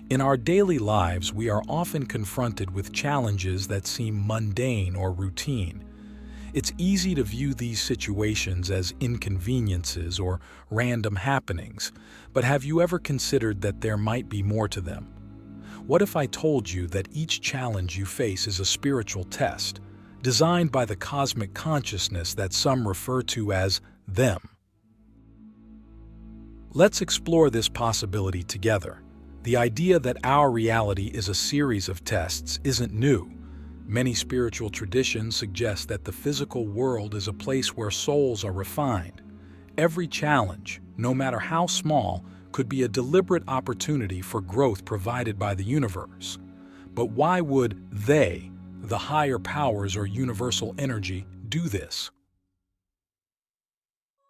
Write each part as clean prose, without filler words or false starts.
In our daily lives, we are often confronted with challenges that seem mundane or routine. It's easy to view these situations as inconveniences or random happenings, but have you ever considered that there might be more to them? What if I told you that each challenge you face is a spiritual test, designed by the cosmic consciousness that some refer to as them? Let's explore this possibility together. The idea that our reality is a series of tests isn't new. Many spiritual traditions suggest that the physical world is a place where souls are refined. Every challenge, no matter how small, could be a deliberate opportunity for growth provided by the universe. But why would they, the higher powers or universal energy, do this?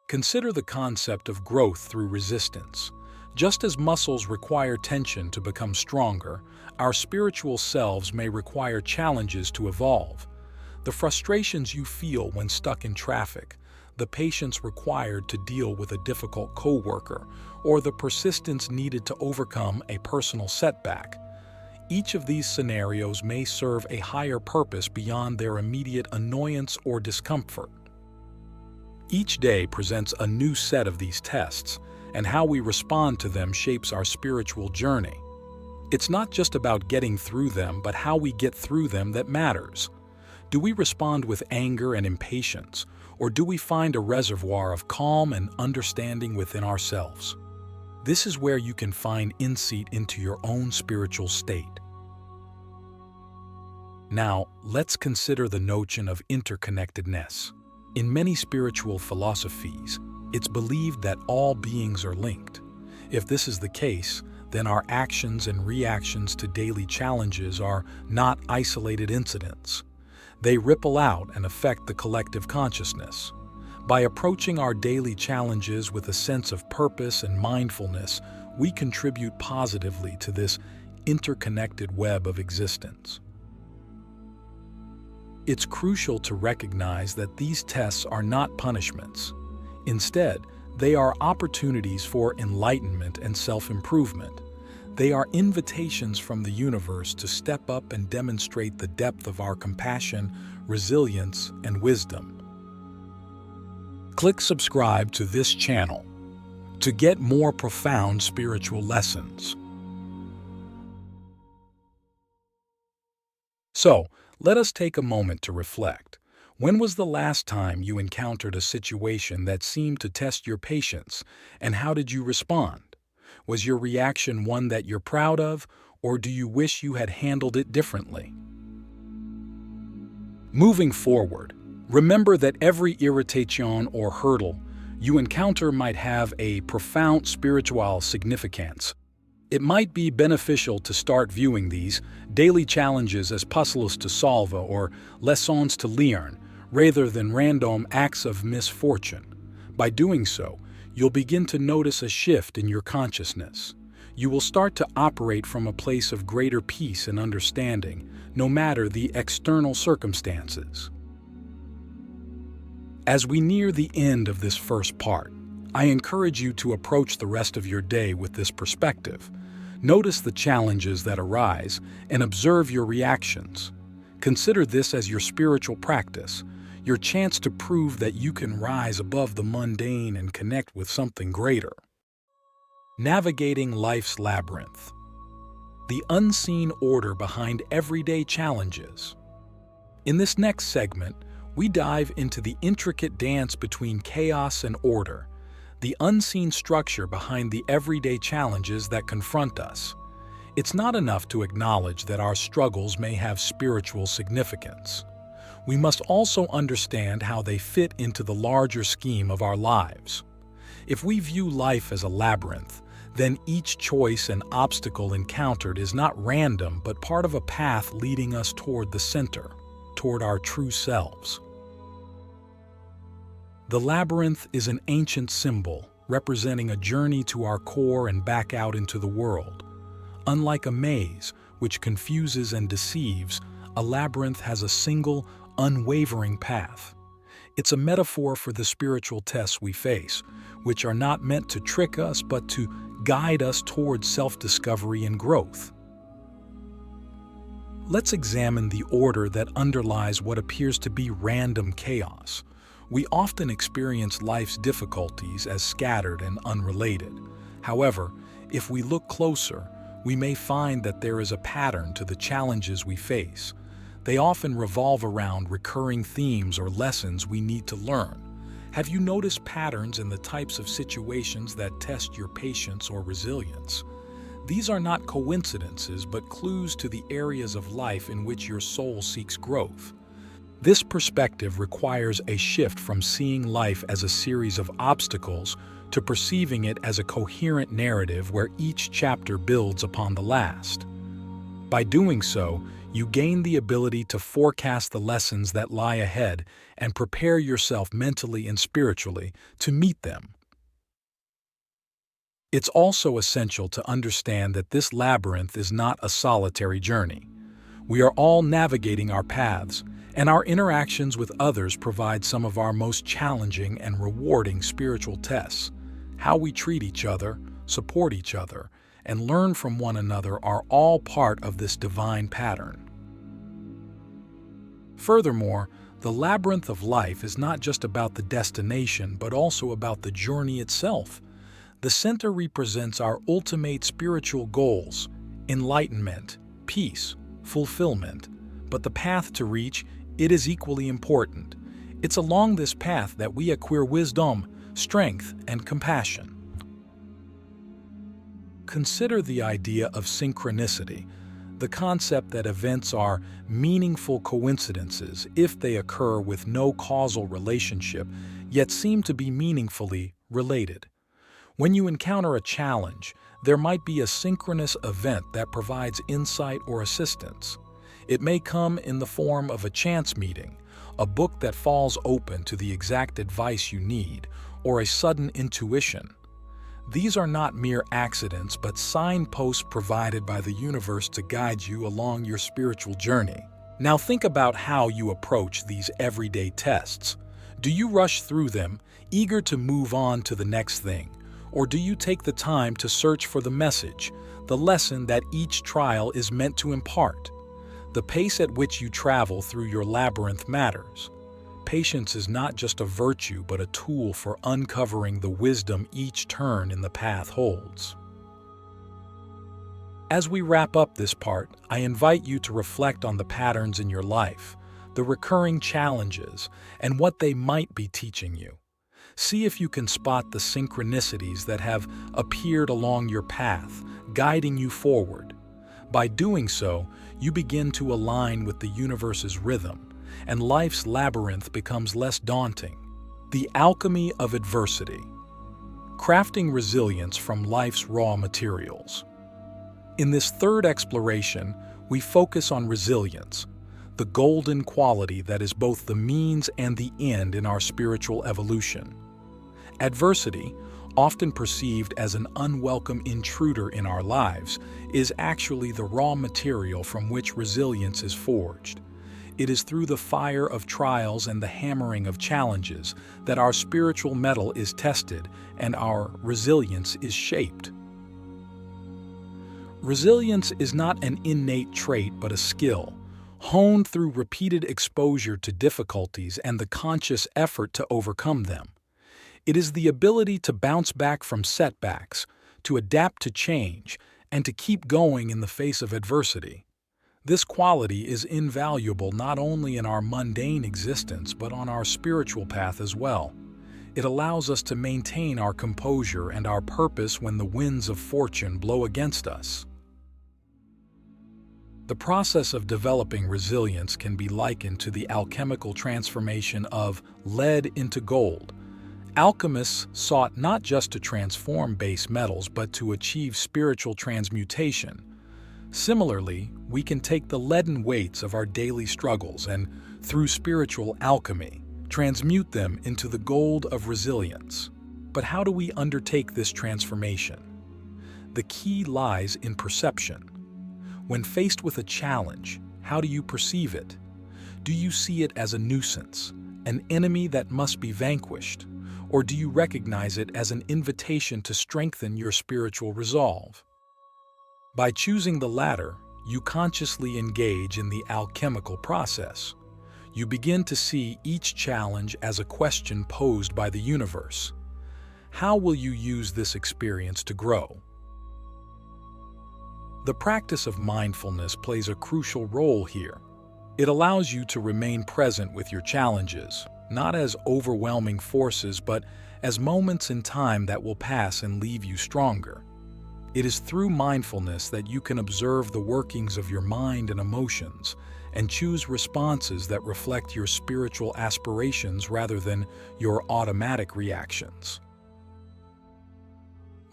Consider the concept of growth through resistance. Just as muscles require tension to become stronger, our spiritual selves may require challenges to evolve. The frustrations you feel when stuck in traffic, the patience required to deal with a difficult coworker, or the persistence needed to overcome a personal setback. Each of these scenarios may serve a higher purpose beyond their immediate annoyance or discomfort. Each day presents a new set of these tests, and how we respond to them shapes our spiritual journey. It's not just about getting through them, but how we get through them that matters. Do we respond with anger and impatience, or do we find a reservoir of calm and understanding within ourselves? This is where you can find insight into your own spiritual state. Now, let's consider the notion of interconnectedness. In many spiritual philosophies, it's believed that all beings are linked. If this is the case, then our actions and reactions to daily challenges are not isolated incidents. They ripple out and affect the collective consciousness. By approaching our daily challenges with a sense of purpose and mindfulness, we contribute positively to this interconnected web of existence. It's crucial to recognize that these tests are not punishments. Instead, they are opportunities for enlightenment and self-improvement. They are invitations from the universe to step up and demonstrate the depth of our compassion, resilience, and wisdom. Click subscribe to this channel to get more profound spiritual lessons. So, let us take a moment to reflect. When was the last time you encountered a situation that seemed to test your patience, and how did you respond? Was your reaction one that you're proud of, or do you wish you had handled it differently? Moving forward, remember that every irritation or hurdle you encounter might have a profound spiritual significance. It might be beneficial to start viewing these daily challenges as puzzles to solve or lessons to learn, rather than random acts of misfortune. By doing so, you'll begin to notice a shift in your consciousness. You will start to operate from a place of greater peace and understanding, no matter the external circumstances. As we near the end of this first part, I encourage you to approach the rest of your day with this perspective. Notice the challenges that arise and observe your reactions. Consider this as your spiritual practice, your chance to prove that you can rise above the mundane and connect with something greater. Navigating life's labyrinth. The unseen order behind everyday challenges. In this next segment, we dive into the intricate dance between chaos and order, the unseen structure behind the everyday challenges that confront us. It's not enough to acknowledge that our struggles may have spiritual significance. We must also understand how they fit into the larger scheme of our lives. If we view life as a labyrinth, then each choice and obstacle encountered is not random but part of a path leading us toward the center, toward our true selves. The labyrinth is an ancient symbol representing a journey to our core and back out into the world. Unlike a maze, which confuses and deceives, a labyrinth has a single, unwavering path. It's a metaphor for the spiritual tests we face, which are not meant to trick us but to guide us towards self-discovery and growth. Let's examine the order that underlies what appears to be random chaos. We often experience life's difficulties as scattered and unrelated. However, if we look closer, we may find that there is a pattern to the challenges we face. They often revolve around recurring themes or lessons we need to learn. Have you noticed patterns in the types of situations that test your patience or resilience? These are not coincidences, but clues to the areas of life in which your soul seeks growth. This perspective requires a shift from seeing life as a series of obstacles to perceiving it as a coherent narrative where each chapter builds upon the last. By doing so, you gain the ability to forecast the lessons that lie ahead and prepare yourself mentally and spiritually to meet them. It's also essential to understand that this labyrinth is not a solitary journey. We are all navigating our paths, and our interactions with others provide some of our most challenging and rewarding spiritual tests. How we treat each other, support each other, and learn from one another are all part of this divine pattern. Furthermore, the labyrinth of life is not just about the destination, but also about the journey itself. The center represents our ultimate spiritual goals, enlightenment, peace, fulfillment. But the path to reach it is equally important. It's along this path that we acquire wisdom, strength, and compassion. Consider the idea of synchronicity, the concept that events are meaningful coincidences if they occur with no causal relationship, yet seem to be meaningfully related. When you encounter a challenge, there might be a synchronous event that provides insight or assistance. It may come in the form of a chance meeting, a book that falls open to the exact advice you need, or a sudden intuition. These are not mere accidents, but signposts provided by the universe to guide you along your spiritual journey. Now think about how you approach these everyday tests. Do you rush through them, eager to move on to the next thing? Or do you take the time to search for the message, the lesson that each trial is meant to impart? The pace at which you travel through your labyrinth matters. Patience is not just a virtue, but a tool for uncovering the wisdom each turn in the path holds. As we wrap up this part, I invite you to reflect on the patterns in your life, the recurring challenges, and what they might be teaching you. See if you can spot the synchronicities that have appeared along your path, guiding you forward. By doing so, you begin to align with the universe's rhythm, and life's labyrinth becomes less daunting. The alchemy of adversity. Crafting resilience from life's raw materials. In this third exploration, we focus on resilience, the golden quality that is both the means and the end in our spiritual evolution. Adversity, often perceived as an unwelcome intruder in our lives, is actually the raw material from which resilience is forged. It is through the fire of trials and the hammering of challenges that our spiritual mettle is tested and our resilience is shaped. Resilience is not an innate trait but a skill, honed through repeated exposure to difficulties and the conscious effort to overcome them. It is the ability to bounce back from setbacks, to adapt to change, and to keep going in the face of adversity. This quality is invaluable not only in our mundane existence but on our spiritual path as well. It allows us to maintain our composure and our purpose when the winds of fortune blow against us. The process of developing resilience can be likened to the alchemical transformation of lead into gold. Alchemists sought not just to transform base metals but to achieve spiritual transmutation. Similarly, we can take the leaden weights of our daily struggles and, through spiritual alchemy, transmute them into the gold of resilience. But how do we undertake this transformation? The key lies in perception. When faced with a challenge, how do you perceive it? Do you see it as a nuisance, an enemy that must be vanquished? Or do you recognize it as an invitation to strengthen your spiritual resolve? By choosing the latter, you consciously engage in the alchemical process. You begin to see each challenge as a question posed by the universe. How will you use this experience to grow? The practice of mindfulness plays a crucial role here. It allows you to remain present with your challenges, not as overwhelming forces, but as moments in time that will pass and leave you stronger. It is through mindfulness that you can observe the workings of your mind and emotions and choose responses that reflect your spiritual aspirations rather than your automatic reactions.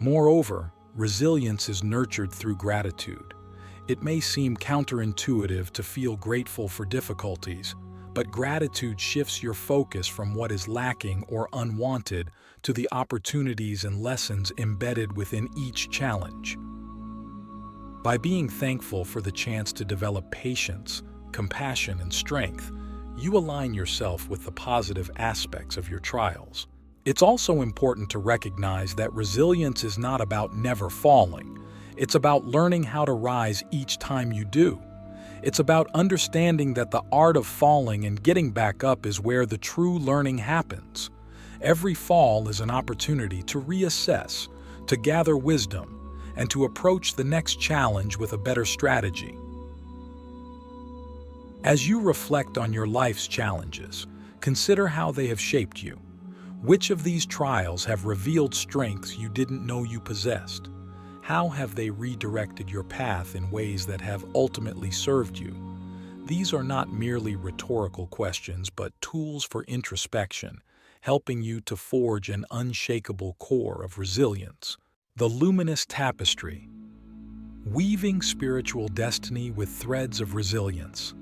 Moreover, resilience is nurtured through gratitude. It may seem counterintuitive to feel grateful for difficulties, but gratitude shifts your focus from what is lacking or unwanted to the opportunities and lessons embedded within each challenge. By being thankful for the chance to develop patience, compassion, and strength, you align yourself with the positive aspects of your trials. It's also important to recognize that resilience is not about never falling. It's about learning how to rise each time you do. It's about understanding that the art of falling and getting back up is where the true learning happens. Every fall is an opportunity to reassess, to gather wisdom, and to approach the next challenge with a better strategy. As you reflect on your life's challenges, consider how they have shaped you. Which of these trials have revealed strengths you didn't know you possessed? How have they redirected your path in ways that have ultimately served you? These are not merely rhetorical questions, but tools for introspection, helping you to forge an unshakable core of resilience. The luminous tapestry, weaving spiritual destiny with threads of resilience.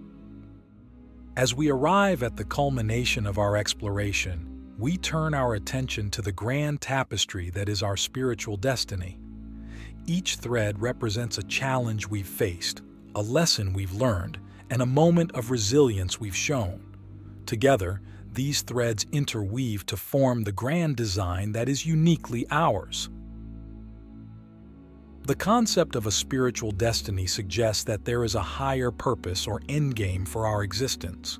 As we arrive at the culmination of our exploration, we turn our attention to the grand tapestry that is our spiritual destiny. Each thread represents a challenge we've faced, a lesson we've learned, and a moment of resilience we've shown. Together, these threads interweave to form the grand design that is uniquely ours. The concept of a spiritual destiny suggests that there is a higher purpose or endgame for our existence.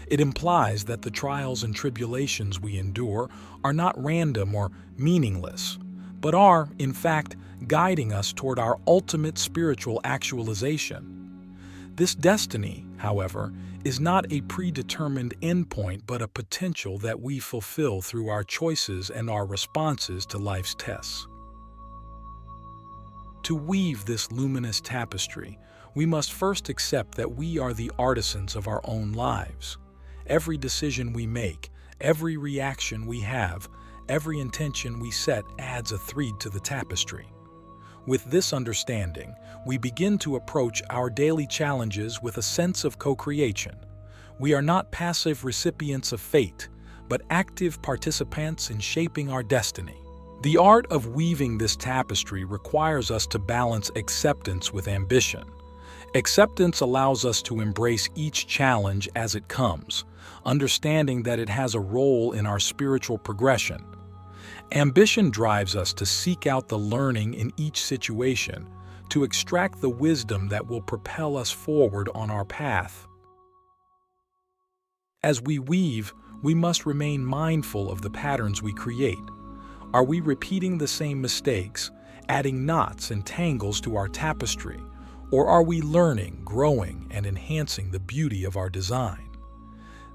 It implies that the trials and tribulations we endure are not random or meaningless, but are, in fact, guiding us toward our ultimate spiritual actualization. This destiny, however, is not a predetermined endpoint but a potential that we fulfill through our choices and our responses to life's tests. To weave this luminous tapestry, we must first accept that we are the artisans of our own lives. Every decision we make, every reaction we have, every intention we set adds a thread to the tapestry. With this understanding, we begin to approach our daily challenges with a sense of co-creation. We are not passive recipients of fate, but active participants in shaping our destiny. The art of weaving this tapestry requires us to balance acceptance with ambition. Acceptance allows us to embrace each challenge as it comes, understanding that it has a role in our spiritual progression. Ambition drives us to seek out the learning in each situation, to extract the wisdom that will propel us forward on our path. As we weave, we must remain mindful of the patterns we create. Are we repeating the same mistakes, adding knots and tangles to our tapestry, or are we learning, growing, and enhancing the beauty of our design?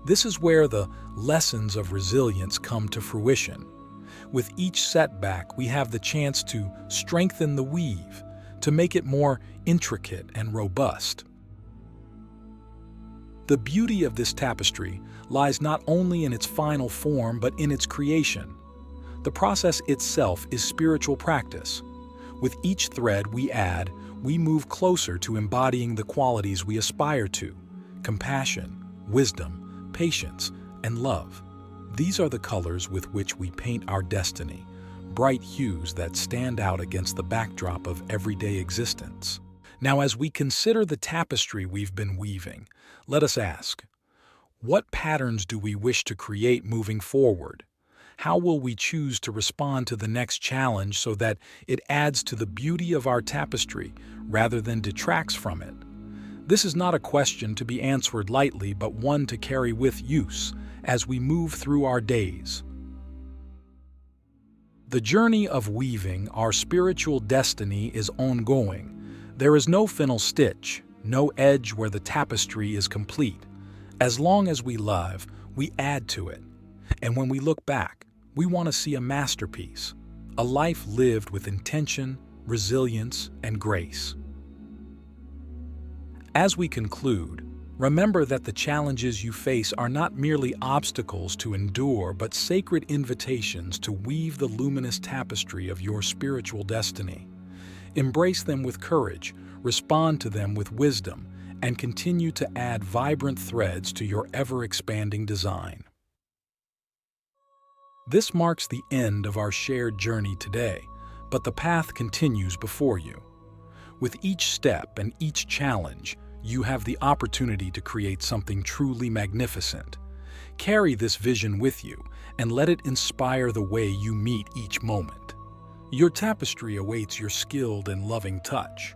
This is where the lessons of resilience come to fruition. With each setback, we have the chance to strengthen the weave, to make it more intricate and robust. The beauty of this tapestry lies not only in its final form, but in its creation. The process itself is spiritual practice. With each thread we add, we move closer to embodying the qualities we aspire to: compassion, wisdom, patience, and love. These are the colors with which we paint our destiny, bright hues that stand out against the backdrop of everyday existence. Now, as we consider the tapestry we've been weaving, let us ask, what patterns do we wish to create moving forward? How will we choose to respond to the next challenge so that it adds to the beauty of our tapestry rather than detracts from it? This is not a question to be answered lightly, but one to carry with use as we move through our days. The journey of weaving our spiritual destiny is ongoing. There is no final stitch, no edge where the tapestry is complete. As long as we love, we add to it. And when we look back, we want to see a masterpiece, a life lived with intention, resilience, and grace. As we conclude, remember that the challenges you face are not merely obstacles to endure, but sacred invitations to weave the luminous tapestry of your spiritual destiny. Embrace them with courage, respond to them with wisdom, and continue to add vibrant threads to your ever-expanding design. This marks the end of our shared journey today, but the path continues before you. With each step and each challenge, you have the opportunity to create something truly magnificent. Carry this vision with you and let it inspire the way you meet each moment. Your tapestry awaits your skilled and loving touch.